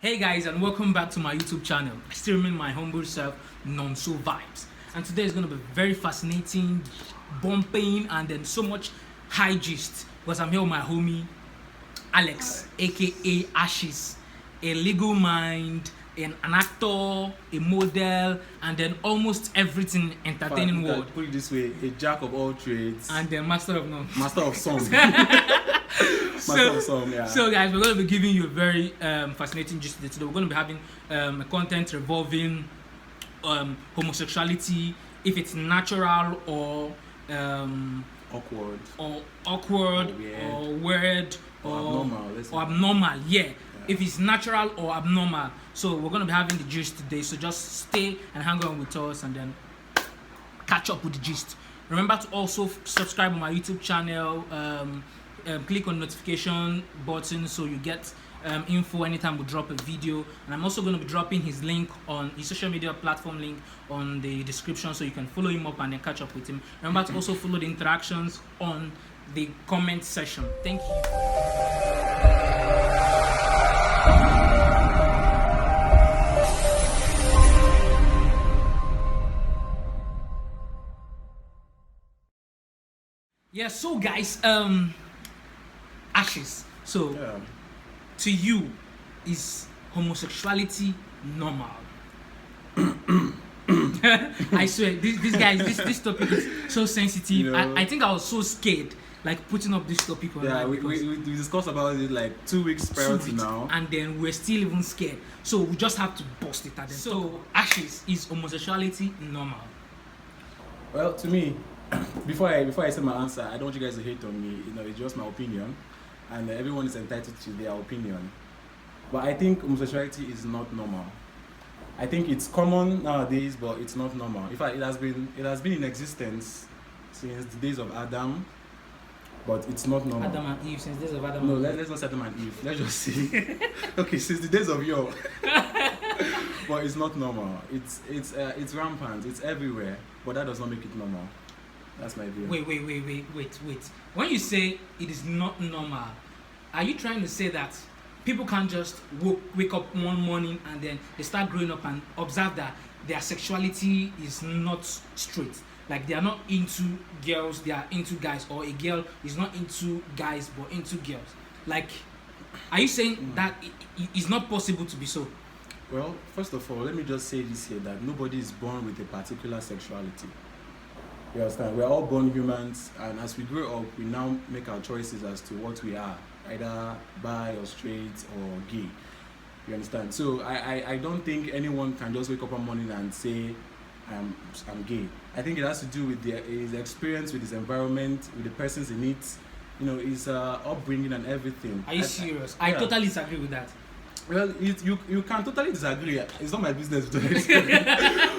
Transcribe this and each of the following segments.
Hey guys, and welcome back to my YouTube channel. I still remain my humble self, Nonso Vibes. And today is going to be very fascinating, bumping, and then so much high gist. Because I'm here with my homie, Alex, aka Ashes, a legal mind, an actor, a model, and then almost everything entertaining world. Put it this way, a jack of all trades. And then master of none. Master of some. So guys, we're going to be giving you a very fascinating gist today. We're going to be having a content revolving homosexuality, if it's natural or awkward or weird or abnormal. Yeah, if it's natural or abnormal. So we're going to be having the gist today. So just stay and hang on with us and then catch up with the gist. Remember to also subscribe on my YouTube channel. Click on the notification button so you get info anytime we drop a video. And I'm also going to be dropping his link on his social media platform link on the description so you can follow him up and then catch up with him. Remember to also follow the interactions on the comment section. Thank you. Yeah, so guys, Ashes. So, to you, is homosexuality normal? I swear, this topic is so sensitive. You know, I think I was so scared, like putting up this topic on. Yeah, we discussed about it like 2 weeks prior to now, and then we're still even scared. So we just have to bust it at them. So, Ashes, is homosexuality normal? Well, to me, before I say my answer, I don't want you guys to hate on me. You know, it's just my opinion, and everyone is entitled to their opinion. But I think homosexuality is not normal. I think it's common nowadays, but it's not normal. In fact, it has been in existence since the days of Adam, but it's not normal. Adam and Eve, since the days of Adam. No, let's not say Adam and Eve. Let's just say okay, since the days of Yore. But it's not normal. It's rampant. It's everywhere. But that does not make it normal. That's my view. Wait. When you say it is not normal, are you trying to say that people can't just wake up one morning and then they start growing up and observe that their sexuality is not straight? Like they are not into girls, they are into guys, or a girl is not into guys but into girls. Like, are you saying that it's not possible to be so? Well, first of all, let me just say this here, that nobody is born with a particular sexuality. You understand? We're all born humans, and as we grow up, we now make our choices as to what we are, either bi or straight or gay. You understand? So I don't think anyone can just wake up one morning and say, I'm gay. I think it has to do with his experience, with his environment, with the persons in it, you know, his upbringing and everything. Are you serious? I totally disagree with that. Well, you can totally disagree. It's not my business to explain.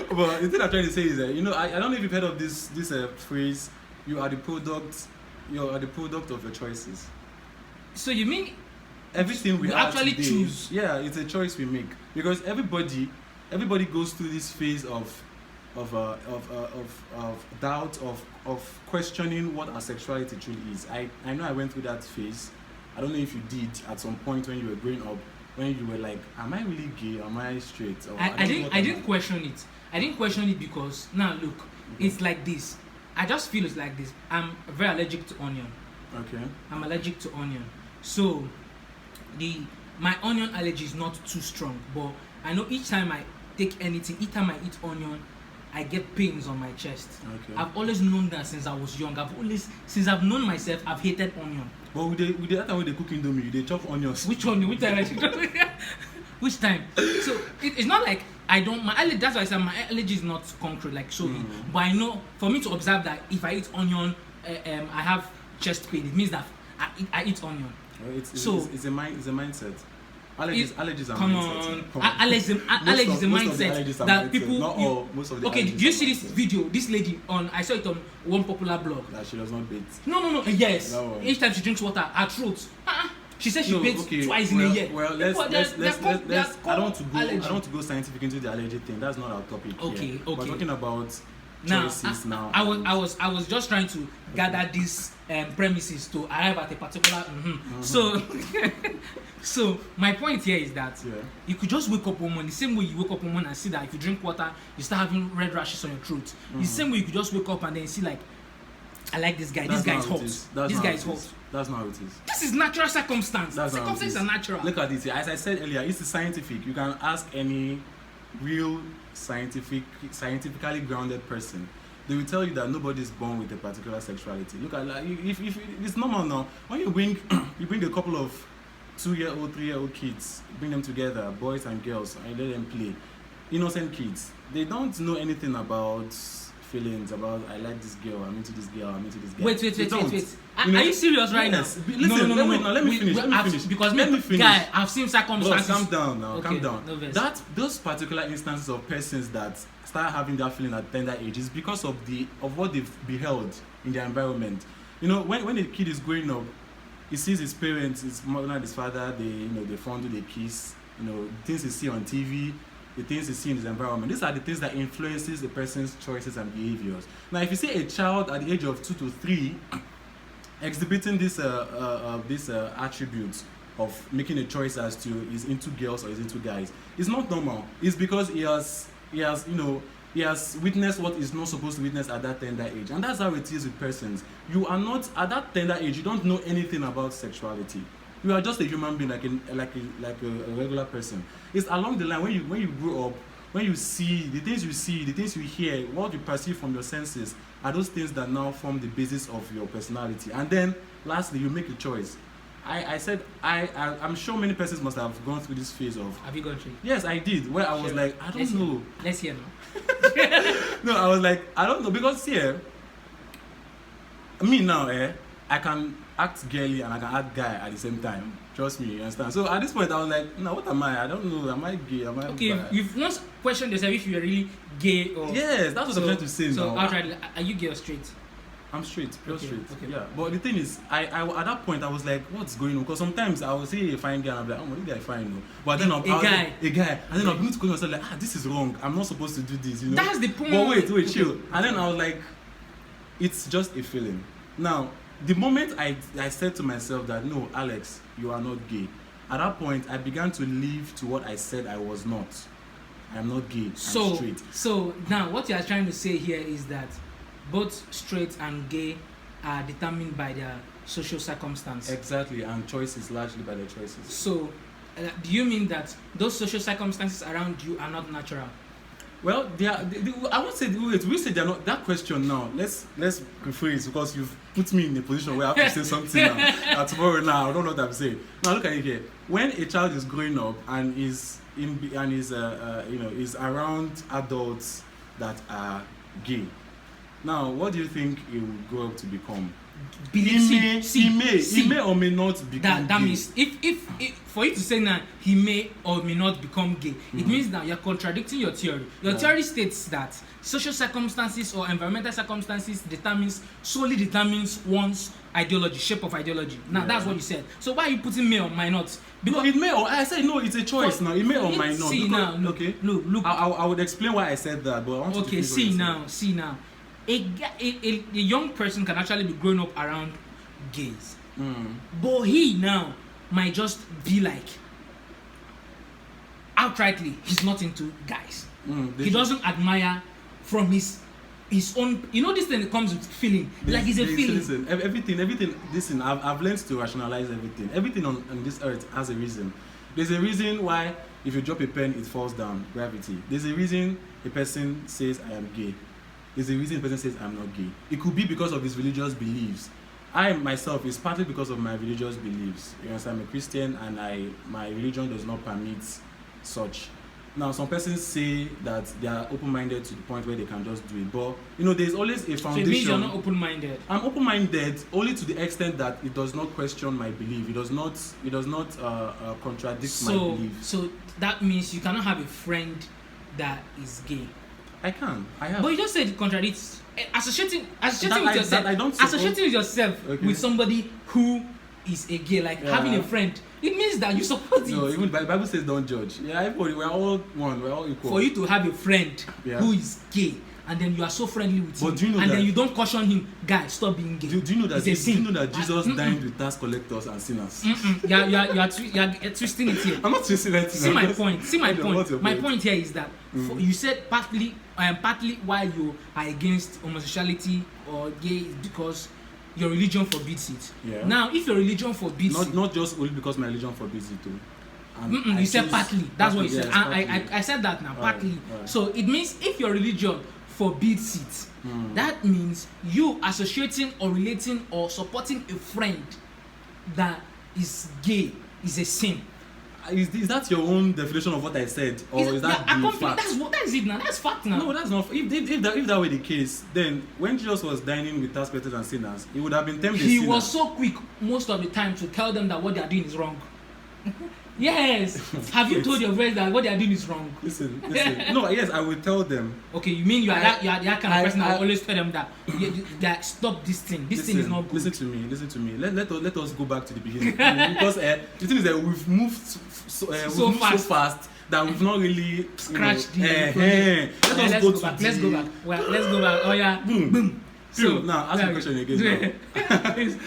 But the thing I'm trying to say is that, you know, I don't know if you've heard of this phrase, you are the product of your choices. So you mean everything we actually today, choose? Yeah, it's a choice we make, because everybody goes through this phase of doubt, of questioning what our sexuality truly is. I know I went through that phase. I don't know if you did at some point when you were growing up, when you were like, am I really gay? Am I straight? Or I didn't question it. I didn't question it because now look, it's like this. I just feel it's like this. I'm very allergic to onion. Okay. I'm allergic to onion. So my onion allergy is not too strong, but I know each time I take anything, each time I eat onion, I get pains on my chest. Okay. I've always known that since I was young. Since I've known myself, I've hated onion. But with the time when they cook indomie, they chop onions. Which onion? Which time? Which time? So it's not like I don't. My allergy. That's why I said my allergy is not concrete, like so. But I know for me to observe that if I eat onion, I have chest pain. It means that I eat onion. Well, it's a mindset. Allergies are come mindset. On. Allergy is a mindset that people. Most of the okay, do you see this video? This lady I saw it on one popular blog. That she does not bathe. No. Yes. Each time she drinks water, her throat. She says she bathes twice in a year. Well, let's. I don't want to go scientific into the allergy thing. That's not our topic here. Okay. We're talking about choices now. I was just trying to gather these premises to arrive at a particular. So my point here is that you could just wake up one morning, the same way you wake up one morning and see that if you drink water, you start having red rashes on your throat. The same way you could just wake up and then see like, I like this guy. This guy is hot. This guy is hot. That's not how it is. This is natural circumstance. Circumstances are natural. Look at this. As I said earlier, it's scientific. You can ask any real scientifically grounded person. They will tell you that nobody is born with a particular sexuality. Look at like, if it's normal now. When you bring a couple of 2-year-old, 3-year-old kids, bring them together, boys and girls, and let them play. Innocent kids. They don't know anything about feelings, about I like this girl, I'm into this girl, I'm into this guy. Wait. Are you serious right now? Listen, no. Let me finish. Because guy, I've seen circumstances. Calm down now. Okay, Calm down. No Those particular instances of persons that start having that feeling at tender age is because of what they've beheld in their environment. When a kid is growing up, he sees his parents, his mother and his father, they fondle, they kiss, things he see on TV, the things he see in his environment. These are the things that influences the person's choices and behaviors. Now, if you see a child at the age of 2 to 3 exhibiting this attributes of making a choice as to is into girls or is into guys, it's not normal. It's because he has witnessed what is not supposed to witness at that tender age, and that's how it is with persons. You are not at that tender age. You don't know anything about sexuality. You are just a human being, like a regular person. It's along the line when you grow up, when you see, the things you hear, what you perceive from your senses are those things that now form the basis of your personality. And then, lastly, you make a choice. I'm sure many persons must have gone through this phase of. Have you gone through? Yes, I did. Where I was like, I don't know. Let's hear now. No, I was like, I don't know, because here, me now, I can act girly and I can act guy at the same time. Trust me, you understand? So at this point, I was like, no, what am I? I don't know. Am I gay? Am I? Okay, you've once questioned yourself if you're really gay or. Yes, that's what I'm trying to say. So now. outright, are you gay or straight? I'm straight, pure straight. Okay. Yeah, but the thing is, I at that point I was like, what's going on? Because sometimes I will see a fine guy and I'm like, oh, this guy fine, no. But then a guy, and then I'm going to call myself like, this is wrong. I'm not supposed to do this, That's the point. But wait, chill. And then I was like, it's just a feeling. Now, the moment I said to myself that no, Alex, you are not gay. At that point, I began to live to what I said I was not. I am not gay. I'm straight. So now, what you are trying to say here is that both straight and gay are determined by their social circumstance. Exactly, and choices largely by their choices. So, do you mean that those social circumstances around you are not natural? Well, I won't say. We say they're not. That question now. Let's rephrase, because you've put me in a position where I have to say something now. Tomorrow now, I don't know what I'm saying. Now look at it here. When a child is growing up and is around adults that are gay, now what do you think he will grow up to become? He may or may not become that gay. Means if for you to say now he may or may not become gay, it means that you're contradicting your theory. Your theory states that social circumstances or environmental circumstances solely determines one's ideology, shape of ideology. Now that's what you said. So why are you putting may or might not? Because it may or I said no, it's a choice now. It may or might not. See because, now, okay. Look. I would explain why I said that, but I want to see now. A young person can actually be growing up around gays, but he now might just be like outrightly he's not into guys. He doesn't admire from his own. This thing that comes with feeling. Like it's a feeling. Listen, everything. Listen, I've learned to rationalize everything. Everything on this earth has a reason. There's a reason why if you drop a pen it falls down. Gravity. There's a reason a person says I am gay. There's a reason a person says I'm not gay. It could be because of his religious beliefs. I myself is partly because of my religious beliefs. You understand? I'm a Christian and my religion does not permit such. Now some persons say that they are open-minded to the point where they can just do it, but there's always a foundation. So it means you're not open-minded. I'm open-minded only to the extent that it does not question my belief. It does not contradict my belief. So that means you cannot have a friend that is gay. I can. I have. But you just said it contradicts. Associating with yourself with somebody who is a gay, like having a friend, it means that you support it. No, even the Bible says don't judge. Yeah, everybody, we're all one. We're all equal. For you to have a friend who is gay and then you are so friendly with him, do you know and that, then you don't caution him, guy, stop being gay. Do you know that? It's a sin. Do you know that Jesus dined with tax collectors and sinners? You are twisting it here. I'm not twisting it. See my point. See my point. My point here is that you said partly why you are against homosexuality or gay is because your religion forbids it. Yeah. Now, if your religion forbids it, not just only because my religion forbids it too. You said partly. That's what you said. Yes, I said that now, partly. Right. So it means if your religion forbids it, that means you associating or relating or supporting a friend that is gay is a sin. Is that your own definition of what I said, or is that the fact? That's it now. That's fact now. No, that's not. If that were the case, then when Jesus was dining with tax collectors and sinners, he would have been tempted. He was so quick most of the time to tell them that what they are doing is wrong. Yes. Have you told your friends that what they are doing is wrong? Listen. No, yes, I will tell them. Okay, you mean you are that kind of person that will always tell them that stop this thing. This thing is not good. Listen to me. Let us go back to the beginning because the thing is that we've moved so fast that we've not really scratched Let's go back. Let's go back. Oh yeah. Boom. So now ask the question again.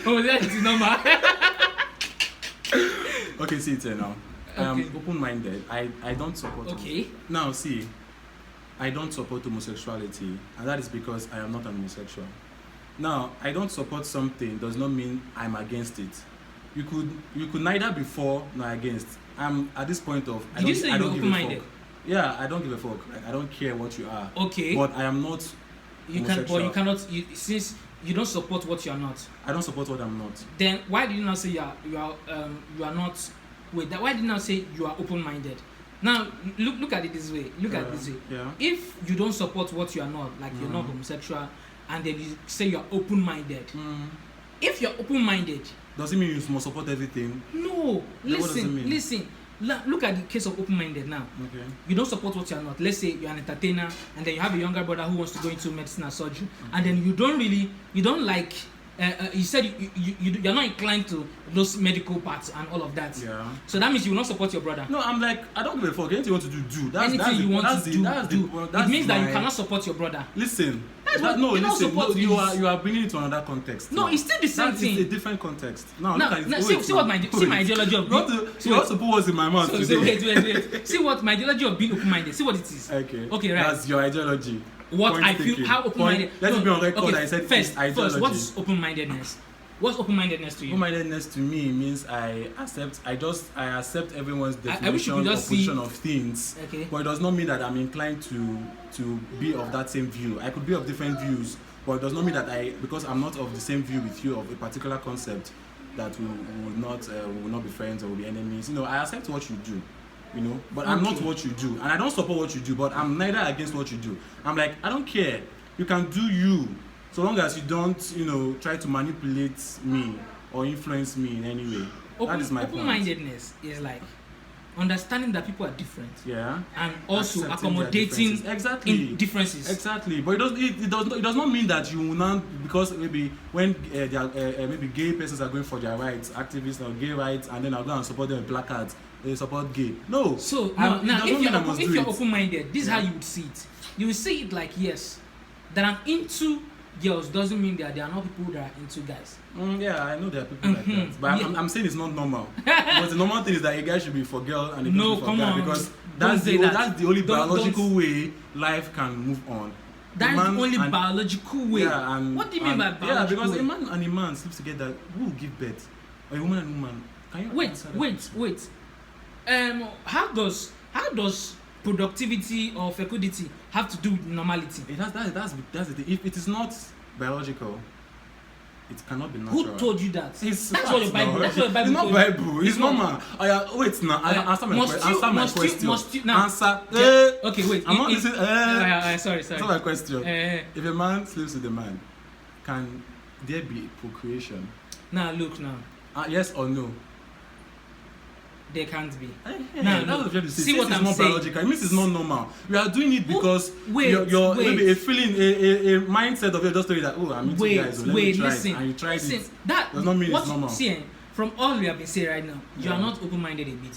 Oh, that is normal. Okay, see it here now. Okay. Open-minded. I don't support. Okay. Now see, I don't support homosexuality, and that is because I am not an homosexual. Now, I don't support something does not mean I'm against it. You could neither be for nor against. I'm at this point of Did you say you're open-minded? Yeah, I don't give a fuck. Like, I don't care what you are. Okay. But I am not. Since you don't support what you are not. I don't support what I'm not. Then why did you not say you are not? Wait, why did you not say you are open-minded? Now look at it this way. At it this way. Yeah. If you don't support what you are not, like you're not homosexual, and then you say you are open-minded. If you're open-minded, does it mean you must support everything? No. Then Listen. Look at the case of open-minded now. Okay. You don't support what you are not. Let's say you're an entertainer, and then you have a younger brother who wants to go into medicine and surgery, and then you don't like. You said you're not inclined to those medical parts and all of that. Yeah. So that means you will not support your brother. No, I'm like, I don't give a fuck. Anything you want to do. Anything you want to do. It means that you cannot support your brother. Listen. Listen. You are bringing it to another context. No, it's still the same thing. It's a different context. Now look at it. See my ideology of being. You want to put words in my mouth today. Wait. See what my ideology of being open-minded. See what it is. Okay, right. That's your ideology. What I feel, how open-minded. Let it be on record. I said first, what's open-mindedness? What's open-mindedness to you? Open-mindedness to me means I accept everyone's definition or position of things. Okay. But it does not mean that I'm inclined to be of that same view. I could be of different views, but it does not mean that because I'm not of the same view with you of a particular concept, that we will not be friends or will be enemies. I accept what you do. But I'm not what you do, and I don't support what you do, but I'm neither against what you do. I'm like, I don't care. You can do you, so long as you don't, try to manipulate me or influence me in any way. That is my point. Open-mindedness is like understanding that people are different. Yeah. And also accommodating in differences. Exactly. But it does not mean that you will not, because maybe when maybe gay persons are going for their rights, activists or gay rights, and then I'll go and support them with placards. They support gay. No. So now if you're open-minded, this is how you would see it. You will see it like, yes, that I'm into girls doesn't mean that there are not people that are into guys. Yeah, I know there are people like that, but I'm saying it's not normal. Because the normal thing is that a guy should be for girl and a girl should be for guy, because that's the only biological way life can move on. That's the only biological way. Yeah, what do you mean by biological way? Yeah, because a man and a man sleep together. Who will give birth? Or a woman and a woman? Can you Wait. How does productivity or fecundity have to do with normality? That's the thing. If it is not biological, it cannot be natural. Who told you that? That's what the Bible. That's what the Bible. It's not Bible. It's normal. Wait now. Answer my question. Answer. Okay, wait. I'm not listening. Sorry. Answer my question. If a man sleeps with a man, can there be procreation? Now look now. Yes or no? There can't be. That's what I'm see what I'm not saying. Biological. It means it's not normal. We are doing it because you're maybe a feeling, a mindset of your just story that I'm into guys. So let me try listen, it. And you tried listen, it. That does not mean it's normal. See, from all we have been saying right now, you are not open-minded a bit.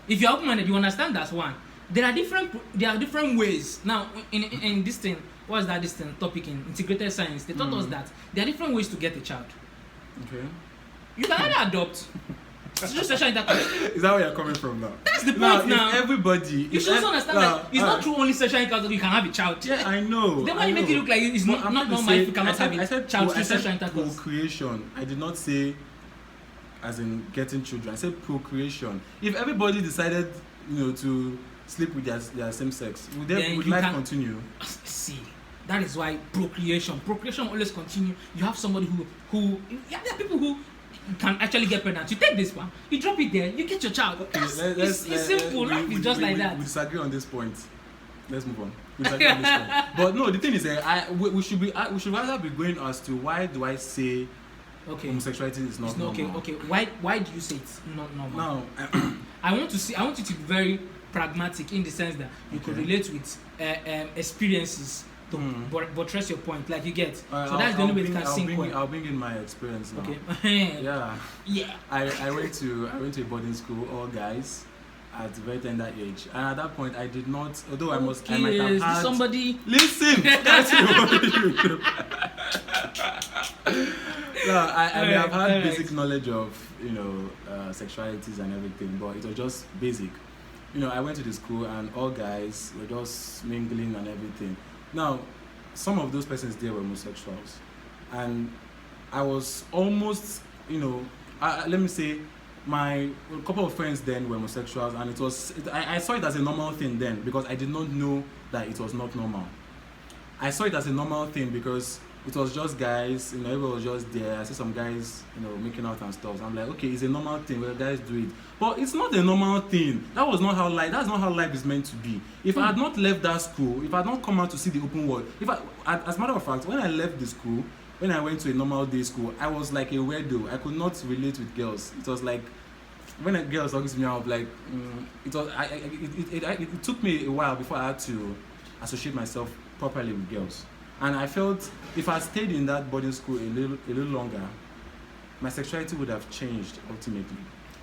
If you are open-minded, you understand that's one. there are different ways. Now, in this thing, what's that? This thing topic in integrated science, they taught us that there are different ways to get a child. Okay. You can either adopt. It's just sexual intercourse. Is that where you're coming from now? That's the point now. Everybody. You should also understand that it's not true only sexual intercourse you can have a child. Yeah, I know. Then why you make it look like it's not normal if you cannot have a child through sexual intercourse? Procreation. I did not say as in getting children. I said procreation. If everybody decided, to sleep with their same sex, would life continue? See, that is why procreation always continue. You have somebody who there are people who can actually get pregnant. You take this one, you drop it there, you get your child. Okay, it's simple. Life is just like that. We disagree on this point. Let's move on. We disagree on this point. But no, the thing is, we should rather be going as to why do I say homosexuality is not normal. Okay. Why do you say it's not normal? Now, I want you to be very pragmatic in the sense that you could relate with experiences to buttress your point, like you get. So that's the only way it can sink well. I'll bring in my experience now. Okay. Yeah. I went to a boarding school, all guys, at a very tender age, and at that point I did not. Although I might have had somebody. Listen, that's you. No, I may have had basic knowledge of sexualities and everything, but it was just basic. I went to the school and all guys were just mingling and everything. Now, some of those persons there were homosexuals, and I was almost, let me say, a couple of friends then were homosexuals, and I saw it as a normal thing then because I did not know that it was not normal. I saw it as a normal thing because it was just guys, everyone was just there. I see some guys, making out and stuff. So I'm like, okay, it's a normal thing. Well, guys do it, but it's not a normal thing. That's not how life is meant to be. If I had not left that school, if I had not come out to see the open world, as a matter of fact, when I left the school, when I went to a normal day school, I was like a weirdo. I could not relate with girls. It was like when a girl was talking to me, I was like, it took me a while before I had to associate myself properly with girls. And I felt if I stayed in that boarding school a little longer, my sexuality would have changed ultimately.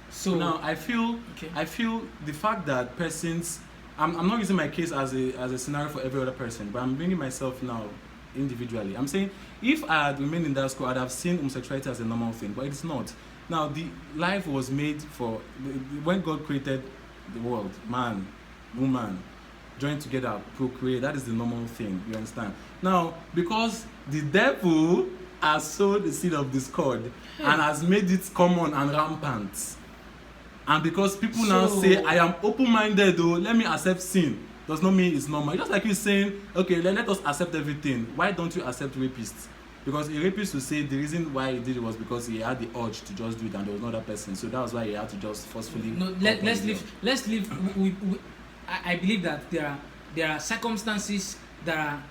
So now I feel the fact that persons, I'm not using my case as a scenario for every other person, but I'm bringing myself now individually. I'm saying if I had remained in that school, I'd have seen homosexuality as a normal thing, but it's not. Now the life was made for when God created the world, man, woman, join together, procreate. That is the normal thing. You understand? Now, because the devil has sowed the seed of discord and has made it common and rampant, and because people now say, I am open-minded, though, let me accept sin, does not mean it's normal. It's just like you saying, okay, let us accept everything. Why don't you accept rapists? Because a rapist will say the reason why he did it was because he had the urge to just do it and there was no other person. So that was why he had to just forcefully. No, let's leave. I believe that there are circumstances that are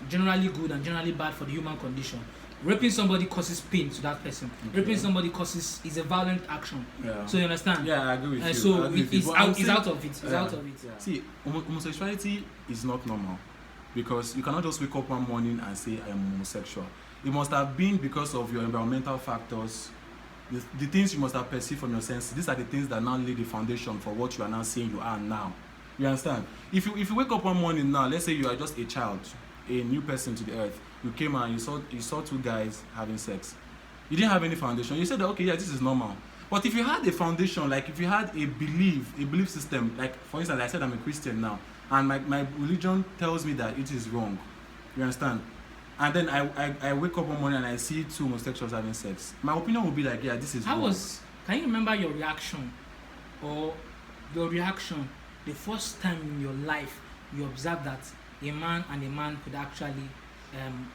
generally good and generally bad for the human condition. Raping somebody causes pain to that person. Okay. Raping somebody is a violent action. Yeah. So you understand? Yeah, I agree with you. So it's out of it. It's out of it. Yeah. See, homosexuality is not normal because you cannot just wake up one morning and say I am homosexual. It must have been because of your environmental factors, the things you must have perceived from your senses. These are the things that now lay the foundation for what you are now saying you are now. You understand? If you wake up one morning now, let's say you are just a child, a new person to the earth, you came and you saw two guys having sex. You didn't have any foundation. You said that, okay, yeah, this is normal. But if you had a foundation, like if you had a belief system, like for instance, I said I'm a Christian now, and my religion tells me that it is wrong. You understand? And then I wake up one morning and I see two homosexuals having sex. My opinion would be like, yeah, this is wrong. Can you remember your reaction the first time in your life you observed that a man and a man could actually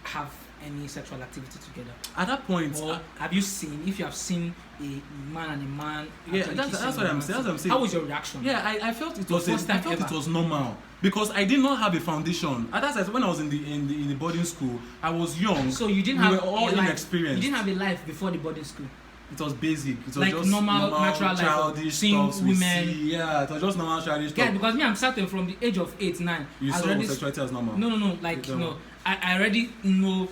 have any sexual activity together? At that point, or if you have seen a man and a man? Yeah, that's what I'm saying. How was your reaction? Yeah, I felt it was normal because I did not have a foundation. At that time, when I was in the boarding school, I was young. So you didn't have all inexperienced. You didn't have a life before the boarding school. It was basic. It was like just normal natural childish life. Seeing women. Yeah, it was just normal childish stuff. Yeah, because me, I'm starting from the age of 8, 9. You saw homosexuality as normal. No. Like I already know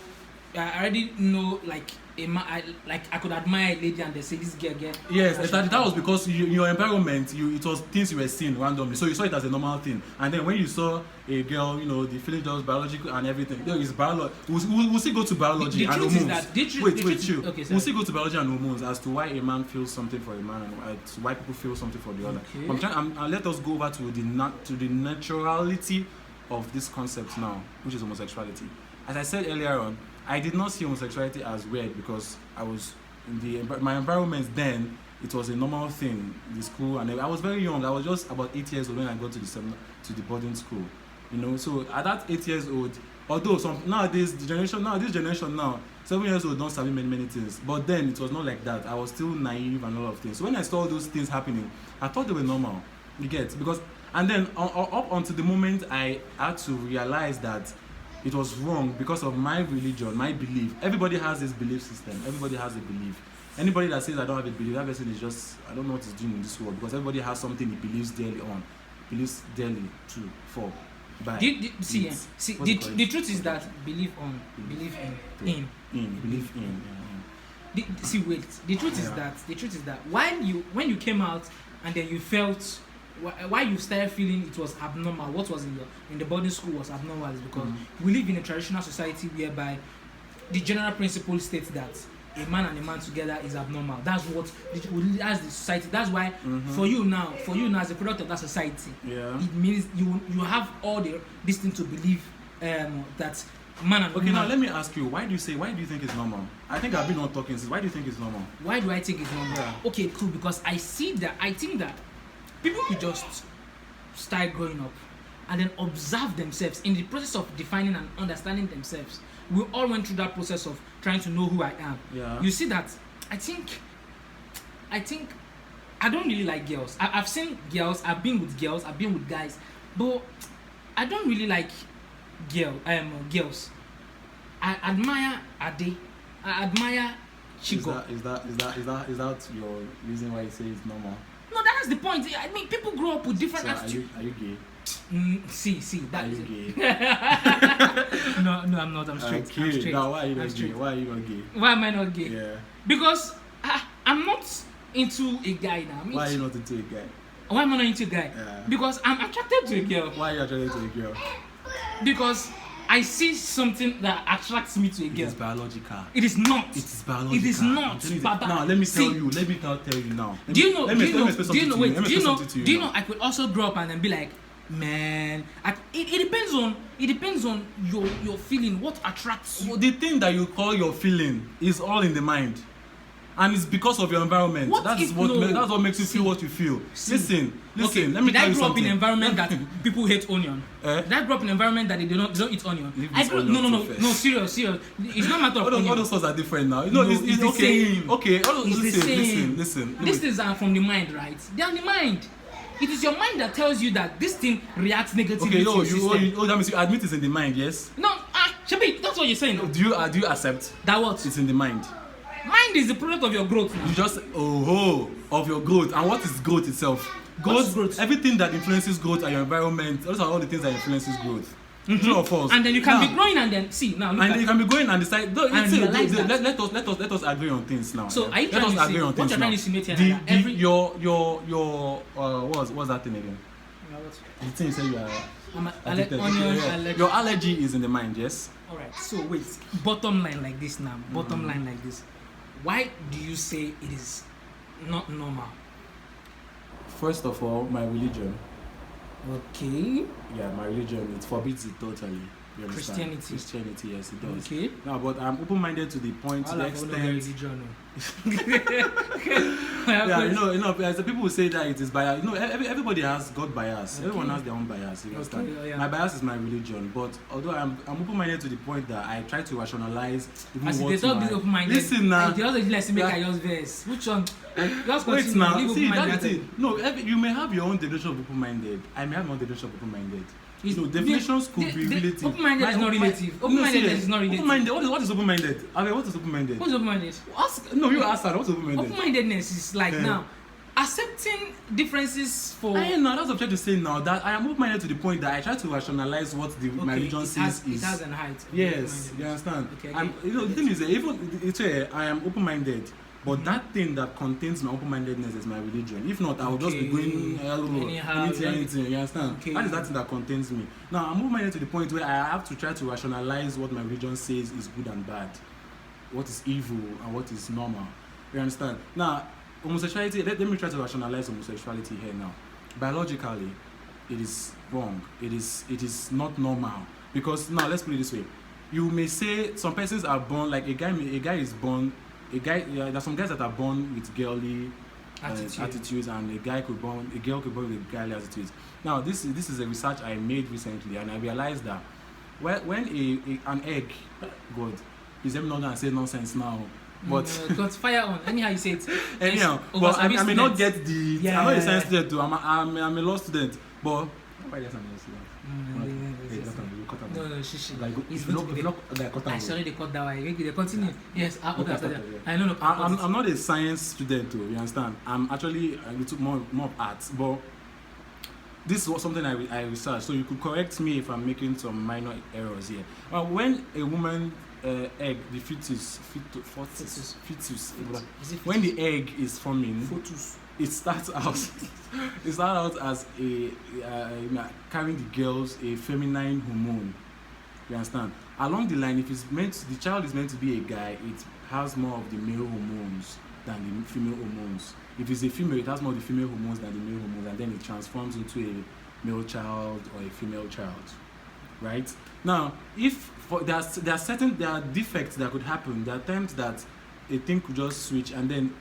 like I could admire a lady and they say this girl. Yes, exactly. That was because in your environment, it was things you were seeing randomly, so you saw it as a normal thing. And then when you saw a girl, the feeling just biological and everything. It's biology. We'll still go to biology and hormones. We'll still go to biology and hormones as to why a man feels something for a man and why people feel something for the other. Okay. Let us go over to the naturality of this concept now, which is homosexuality. As I said earlier on, I did not see homosexuality as weird because I was in my environment then. It was a normal thing in the school, and I was very young. I was just about 8 years old when I got to the boarding school. So at that 8 years old, although this generation now, 7 years old don't sabi many things. But then it was not like that. I was still naive and a lot of things. So when I saw those things happening, I thought they were normal. You get and then up until the moment I had to realize that it was wrong because of my religion, my belief. Everybody has this belief system. Everybody has a belief. Anybody that says I don't have a belief, that person is just, I don't know what he's doing in this world, because everybody has something he believes dearly to for. By the truth is that believe in. The truth is that when you came out and then you felt why you started feeling it was abnormal, what was in the boarding school was abnormal is because we live in a traditional society whereby the general principle states that a man and a man together is abnormal. That's the society. That's why for you now as a product of that society, it means you have all this thing to believe that man and woman. Now let me ask you, why do you think it's normal? I think I've been on talking since. Why do you think it's normal? Why do I think it's normal? Yeah. Okay, cool, because I think that people who just start growing up and then observe themselves in the process of defining and understanding themselves. We all went through that process of trying to know who I am. Yeah. You see that I think I don't really like girls. I've seen girls, I've been with girls, I've been with guys, but I don't really like girls. I admire Ade. I admire Chigo. Is that your reason why you say it's normal? No, that's the point. I mean, people grow up with different attitudes. Are you gay? See, that is gay? No, I'm not. I'm straight. Okay. I'm straight. Now, why are you not gay? Why are you not gay? Why am I not gay? Yeah. Because I'm not into a guy now. Why are you not into a guy? Why am I not into a guy? Yeah. Because I'm attracted to a girl. Why are you attracted to a girl? Because I see something that attracts me to a girl. It is biological. It is not. It is biological. It is not. Now let me tell you now. Do you know? I could also grow up and then be like, man, it depends on your feeling. What attracts you? The thing that you call your feeling is all in the mind, and it's because of your environment. That's what makes you feel what you feel. Listen. Okay, let me tell you something. Did I grow up in an environment that people hate onion? Did I grow up in an environment that they don't eat onion? No, serious. It's not a matter of onion. All those thoughts are different now. It's the same. Okay, listen. These things are from the mind, right? They are the mind. It is your mind that tells you that this thing reacts negatively to your system. That means you admit it's in the mind, yes? No, Shabi, that's what you're saying. Do you accept that what? It's in the mind. Mind is the product of your growth now. You just of your growth. And what is growth itself? Growth. Everything that influences growth and your environment. Those are all the things that influences growth. True or false? And then you can be growing and then see now. You can be going and decide. Let us agree on things now. So are you trying to say what you're trying to insinuate here? What's that thing again? The thing you say you are. Allergy. Your allergy is in the mind, yes. All right. So wait. Bottom line like this now. Bottom line like this. Why do you say it is not normal? First of all, my religion. Okay. Yeah, my religion, it forbids it totally. You understand? Christianity, yes, it does. Okay. No, but I'm open-minded to the point, to the extent. As the people who say that it is bias. Everybody has God bias. Okay. Everyone has their own bias. You understand? Okay, yeah. My bias is my religion, but although I'm open-minded to the point that I try to rationalize. They don't be open-minded. Listen now. The other like make I just verse. Which one? Wait now. See, that's it. No, you may have your own definition of open-minded. I may have my own definition of open-minded. Definitions could be relative. Open-minded is not relative. Open-minded is not relative. Open-minded. What is open-minded? What is open-minded? What's open-minded? No, you asked her. What's open-minded? Open-mindedness is like now. accepting differences for. I know, that's what I'm trying to say now, that I am open-minded to the point that I try to rationalize what my religion says It has an height. Yes, you understand. Okay, And the thing is, even I am open-minded, but that thing that contains my open-mindedness is my religion. If not, I will just be going anything. You understand? Okay. That is that thing that contains me. Now, I'm open-minded to the point where I have to try to rationalize what my religion says is good and bad, what is evil and what is normal. You understand? Now, homosexuality. Let me try to rationalize homosexuality here now. Biologically, it is wrong. It is not normal, because now let's put it this way. You may say some persons are born like a guy is born. There's some guys that are born with girly attitudes, and a girl could born with girly attitudes. Now, this is a research I made recently, and I realized that when an egg, God, is not gonna say nonsense now, but got fire on. Anyhow, you say it. Anyhow, but I may not get the. Yeah. I'm not a science student too. I'm a law student, but. No, she. I sorry, they cut that way. They continue. Yes, after that. I know. I'm not a science student too. You understand? I'm actually a little more of arts, but this was something I researched. So you could correct me if I'm making some minor errors here. When a woman egg, the fetus, when the egg is forming, it starts out as a carrying the girls a feminine hormone. You understand? Along the line, if the child is meant to be a guy, it has more of the male hormones than the female hormones. If it's a female, it has more of the female hormones than the male hormones, and then it transforms into a male child or a female child. Right? Now, there are defects that could happen. There are times that a thing could just switch, and then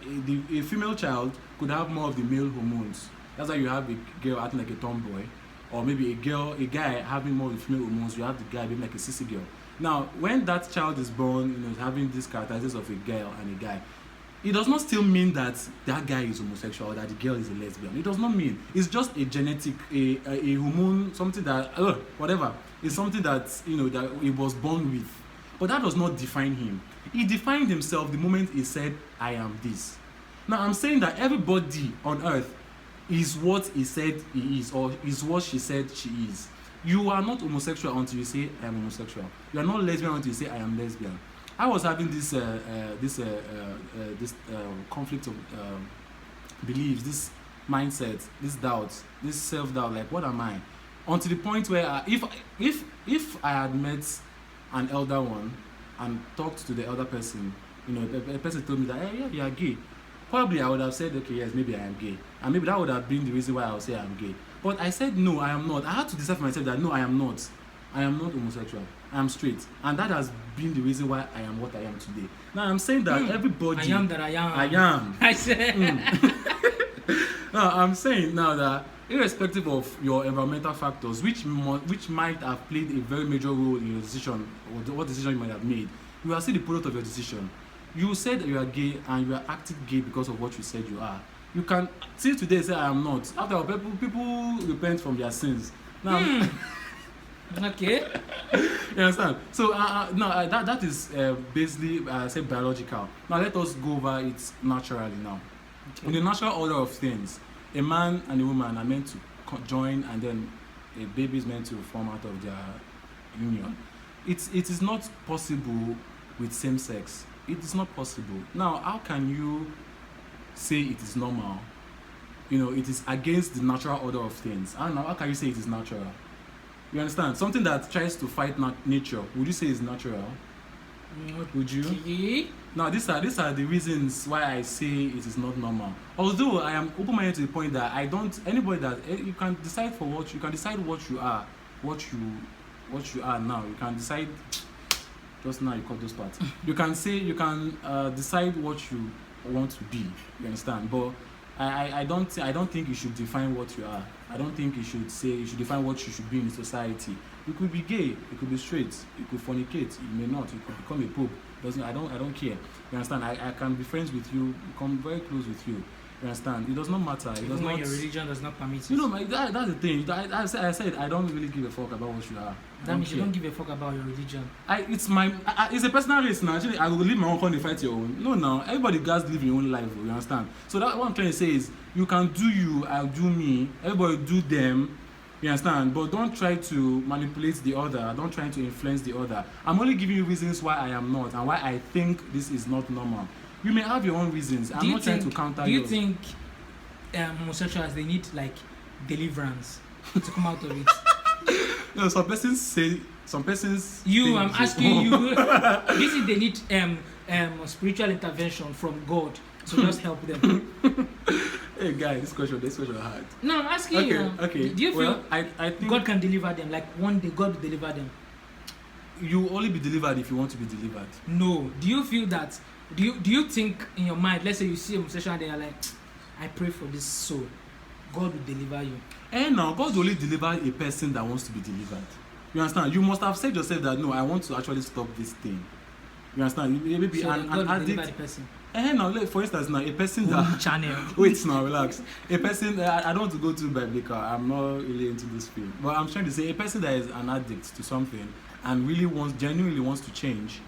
a female child could have more of the male hormones. That's why you have a girl acting like a tomboy, or maybe a guy having more of the female hormones. You have the guy being like a sissy girl. Now, when that child is born, having these characteristics of a girl and a guy, it does not still mean that guy is homosexual or that the girl is a lesbian. It does not mean. It's just a genetic, a hormone, something that, whatever. It's something that, that he was born with. But that does not define him. He defined himself the moment he said, I am this. Now, I'm saying that everybody on earth is what he said he is, or is what she said she is. You are not homosexual until you say, I am homosexual. You are not lesbian until you say, I am lesbian. I was having this conflict of beliefs, this mindset, this doubt, this self-doubt. Like, what am I? Until the point where if I had met an elder one and talked to the elder person, the person told me that, hey, yeah, you are gay. Probably I would have said, okay, yes, maybe I am gay, and maybe that would have been the reason why I would say I am gay. But I said no, I am not. I had to decide for myself that no, I am not. I am not homosexual. I am straight, and that has been the reason why I am what I am today. Now I'm saying that everybody. I am that I am. I am. I said. Now I'm saying now that irrespective of your environmental factors, which might have played a very major role in your decision or what decision you might have made, you are still the product of your decision. You said that you are gay and you are acting gay because of what you said you are. You can still today say I am not. After all, people repent from their sins. Now. Okay. You understand? So that is basically say biological. Now let us go over it naturally now. Okay. In the natural order of things, a man and a woman are meant to join, and then a baby is meant to form out of their union. It is not possible with same sex. It is not possible. Now, how can you say it is normal? It is against the natural order of things. I don't know. How can you say it is natural? You understand? Something that tries to fight nature, would you say is natural? Would you? Okay. Now, these are the reasons why I say it is not normal. Although I am open-minded to the point that I don't. Anybody that you can decide what you are, what you are now. You can decide. Just now you cut those parts. You can decide what you want to be. You understand? But I don't think you should define what you are. I don't think you should define what you should be in society. You could be gay, you could be straight, you could fornicate, you may not, you could become a pope. I don't care. You understand? I can be friends with you, become very close with you. You understand? It does not matter. It does not. Your religion does not permit you. That's the thing. I said I don't really give a fuck about what you are. That means you don't give a fuck about your religion. It's a personal race now. Actually, I will live my own country, fight your own. No, everybody does live your own life. You understand? So what I'm trying to say is, You can do you, I'll do me. Everybody do them. You understand? But don't try to manipulate the other. Don't try to influence the other. I'm only giving you reasons why I am not and why I think this is not normal. You may have your own reasons. I'm not trying to counter yours. Do you think homosexuals, they need like deliverance to come out of it? No, some persons say, some persons. I'm asking you. Do you think they need spiritual intervention from God to just help them? Hey guy, this question hard. No, I'm asking you. Okay. Do you feel I think God can deliver them? Like one day God will deliver them? You will only be delivered if you want to be delivered. No. Do you feel that? Do you think in your mind? Let's say you see a homosexual and you're like, I pray for this soul. God will deliver you. Now God will only deliver a person that wants to be delivered. You understand? You must have said yourself that no, I want to actually stop this thing. You understand? Maybe so an God will addict. deliver the person. Now, for instance, now a person that channel. Wait, now relax. A person I don't want to go too biblical. I'm not really into this field, but I'm trying to say a person that is an addict to something and really genuinely wants to change.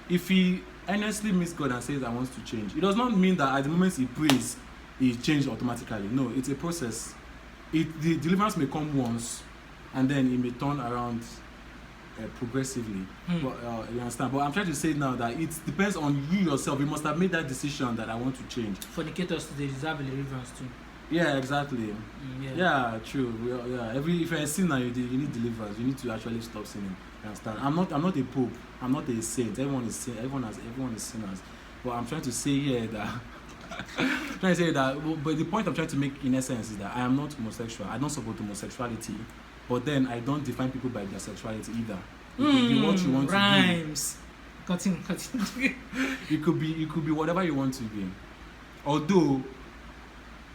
If he earnestly meets God and says I want to change, it does not mean that at the moment he prays, he changes automatically. No, it's a process. The deliverance may come once, and then it may turn around progressively. But you understand? But I'm trying to say now that it depends on you yourself. You must have made that decision that I want to change. Fornicators, they deserve a deliverance too. Yeah, exactly. Yeah, true. If you're a sinner, you need deliverance. You need to actually stop sinning. You understand? I'm not a pope. I'm not a saint. Everyone is sinners. But I'm trying to say here that. But the point I'm trying to make in essence is that I am not homosexual. I don't support homosexuality, but then I don't define people by their sexuality either. It could be what you want rhymes. to be. Continue. It could be whatever you want to be. Although,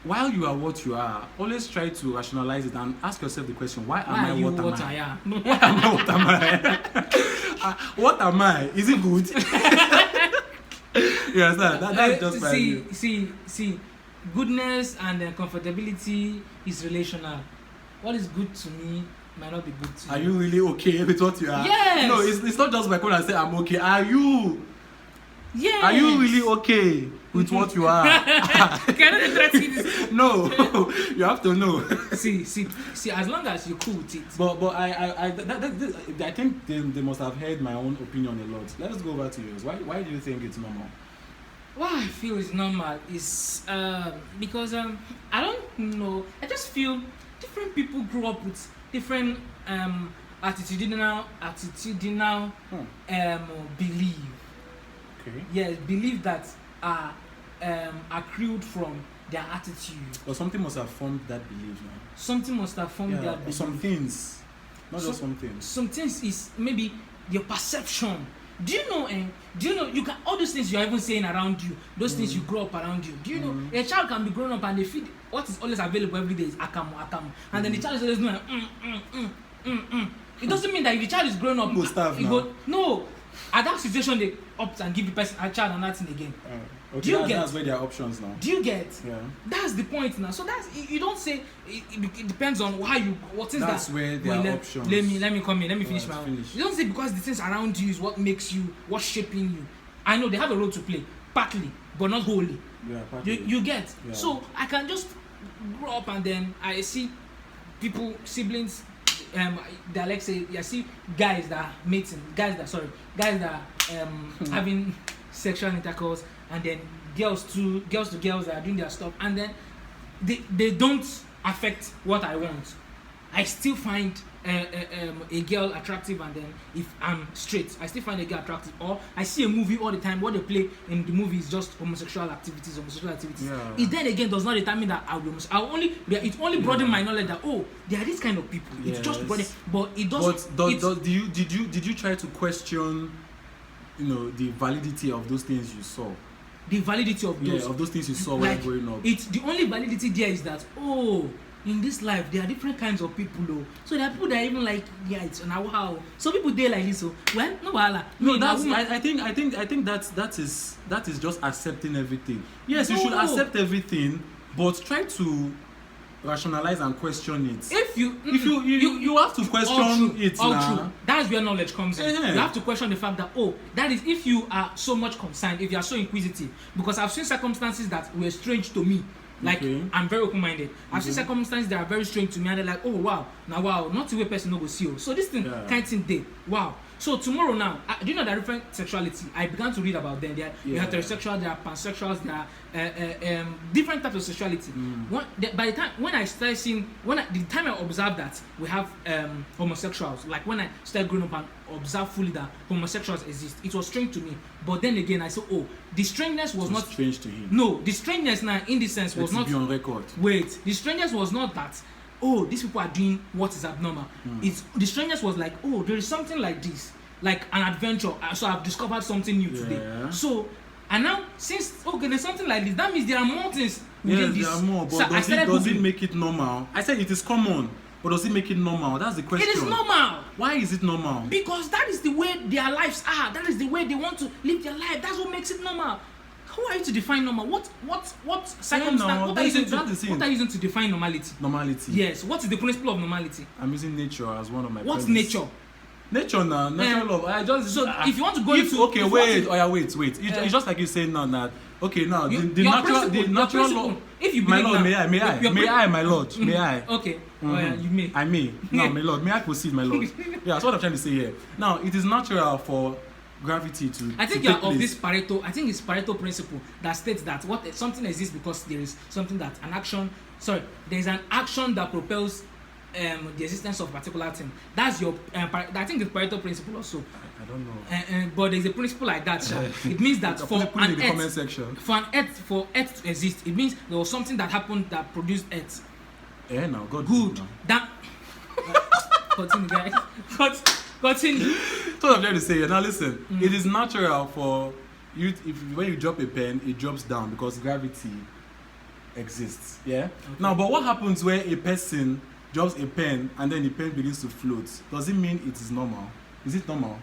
while you are what you are, always try to rationalize it and ask yourself the question: Why am I what I am? Why am I what am I? What am I? Is it good? You understand? That's just see, goodness and comfortability is relational. What is good to me might not be good to you. Are you really okay with what you are? Yes. No, it's not just by calling and say I'm okay. Are you? Yes. Are you really okay with what you are? Can I try to this? No, you have to know. See. As long as you're cool with it. But I think they must have heard my own opinion a lot. Let's go over to yours. Why do you think it's normal? Why I feel it's normal is because I don't know. I just feel different people grow up with different attitudinal belief. Okay. Yes, belief that are accrued from their attitude. But something must have formed that belief now. Something must have formed that belief. Some things, not just some things. Some things is maybe your perception. Do you know you can all those things you're even saying around you, those things you grow up around you. Do you know a child can be grown up and they feed what is always available every day is akamu. And then the child is always doing It doesn't mean that if the child is grown up, no. At that situation, they opt and give the person a child and that thing again. Okay, do you get? That's where there are options now. Do you get? Yeah. That's the point now. So that's you don't say it depends on how you what is that's that. Where there are options. Let me come in. Let me finish my own. Finish. You don't say because the things around you is what makes you, what's shaping you. I know they have a role to play, partly, but not wholly. Yeah, partly. You get? Yeah. So I can just grow up and then I see people, siblings. That like say I see guys that are mating, guys that are having sexual intercourse, and then girls to girls that are doing their stuff, and then they don't affect what I want. I still find a girl attractive, and then if I'm straight, I still find a girl attractive. Or I see a movie all the time. What they play in the movie is just homosexual activities. Yeah. It then again does not determine that it only broaden my knowledge that there are these kind of people. It's just broaden, but it doesn't. But did you try to question, the validity of those things you saw? The validity of those things you saw when growing up. It's the only validity there is that in this life there are different kinds of people so there are people that are even like it's now how some people they like this well no wahala. No, that's I think that is just accepting everything. Yes, you should accept everything, but try to rationalize and question it. If you have to question it now. True. That's where knowledge comes in. You have to question the fact that that is if you are so much concerned, if you are so inquisitive, because I've seen circumstances that were strange to me Like I'm very open-minded. I've seen circumstances that are very strange to me, and they're like, oh wow, now wow, not the way person no go see you. So this thing kind of thing day, wow. So tomorrow now, do you know that different sexuality? I began to read about them. There are heterosexual, there are pansexuals, there are different types of sexuality. By the time when I started seeing, the time I observed that we have homosexuals, like when I started growing up and observed fully that homosexuals exist, it was strange to me. But then again, I said, oh, the strangeness was not strange to him. No, the strangeness now in this sense was not. Be on record. Wait, the strangeness was not that. Oh, these people are doing what is abnormal. It's the strangeness was like, oh, there is something like this, like an adventure. So I've discovered something new today. So, and now since there's something like this, that means there are more things within this. There are more. But so does it make it normal? I said it is common, but does it make it normal? That's the question. It is normal. Why is it normal? Because that is the way their lives are. That is the way they want to live their life. That's what makes it normal. Who are you to define normal? What circumstance? What are you using to define normality? Normality. Yes. What is the principle of normality? I'm using nature as one of my. What's nature? Nature now, natural love. I just if you want to go into wait. It's just like you saying now that the natural law. If you my lord, may I, my lord, may I? Okay. You may. I may. Now, my lord, may I proceed, my lord? Yeah, that's what I'm trying to say here. Now, it is natural for gravity to. I think you are of this Pareto. I think it's Pareto principle that states that something exists because there is something that an action. Sorry, there is an action that propels the existence of a particular thing. That's your. I think it's Pareto principle also. I don't know. But there's a principle like that. It means that for Earth to exist, it means there was something that happened that produced Earth. Yeah, now God. Good. Now. That. Continue, guys. Continue. That's what I'm trying to say. Now listen, it is natural for you when you drop a pen, it drops down because gravity exists. Yeah. Okay. Now, but what happens when a person drops a pen and then the pen begins to float? Does it mean it is normal? Is it normal?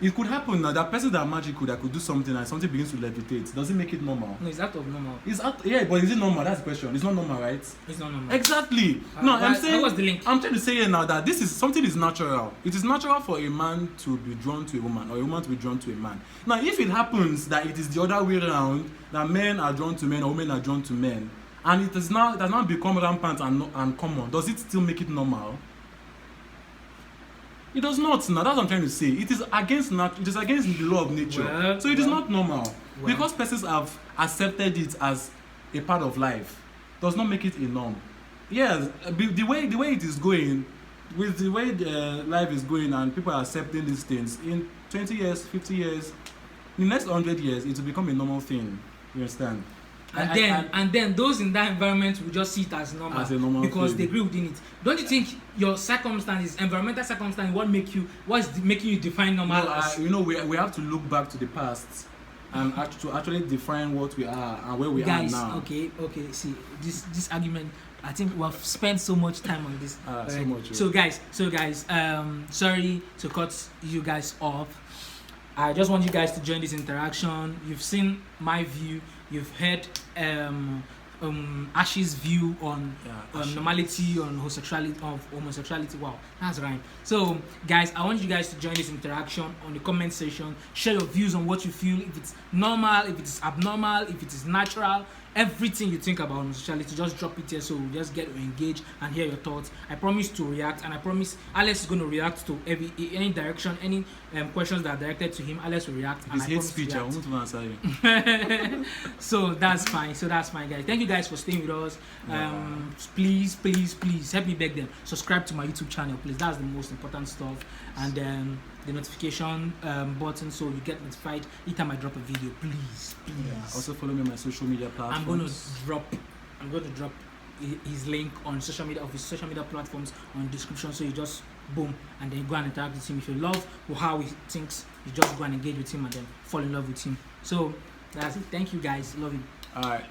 It could happen now. That person that magical that could do something and something begins to levitate. Does it make it normal? No, it's out of normal. But is it normal? That's the question. It's not normal, right? It's not normal. Exactly. No, I'm saying. What's the link? I'm trying to say here now that this is something is natural. It is natural for a man to be drawn to a woman or a woman to be drawn to a man. Now, if it happens that it is the other way around, that men are drawn to men or women are drawn to men, and it has now become rampant and common, does it still make it normal? It does not. Now that's what I'm trying to say. It is against the law of nature. So it is not normal. Because persons have accepted it as a part of life does not make it a norm. Yes, the way it is going, with the way the life is going and people are accepting these things, in 20 years, 50 years, in the next 100 years, it will become a normal thing. You understand? And then those in that environment will just see it as normal, because they grew within it. Don't you think your circumstances, environmental circumstances, what is making you define normal? We have to look back to the past and to actually define what we are and where we are now. Okay. See, this argument, I think we have spent so much time on this. So much. So guys, sorry to cut you guys off. I just want you guys to join this interaction. You've seen my view. You've heard Ash's view on normality, on homosexuality. Wow, that's right. So, guys, I want you guys to join this interaction on the comment section. Share your views on what you feel, if it's normal, if it is abnormal, if it is natural. Everything you think about homosexuality, just drop it here so we'll just get to engage and hear your thoughts. I promise to react, and I promise Alex is going to react to any direction, any questions that are directed to him. Alex will react. His hate speech, I won't answer you. So that's fine, guys. Thank you guys for staying with us. Please help me beg them. Subscribe to my YouTube channel, please. That's the most important stuff. And the notification button so you get notified each time I drop a video, please. Yeah. Also follow me on my social media platforms. I'm going to drop his link on his social media platforms on the description, so you just boom and then go and interact with him. If you love how he thinks, you just go and engage with him and then fall in love with him. So that's it. Thank you guys. Love you. All right.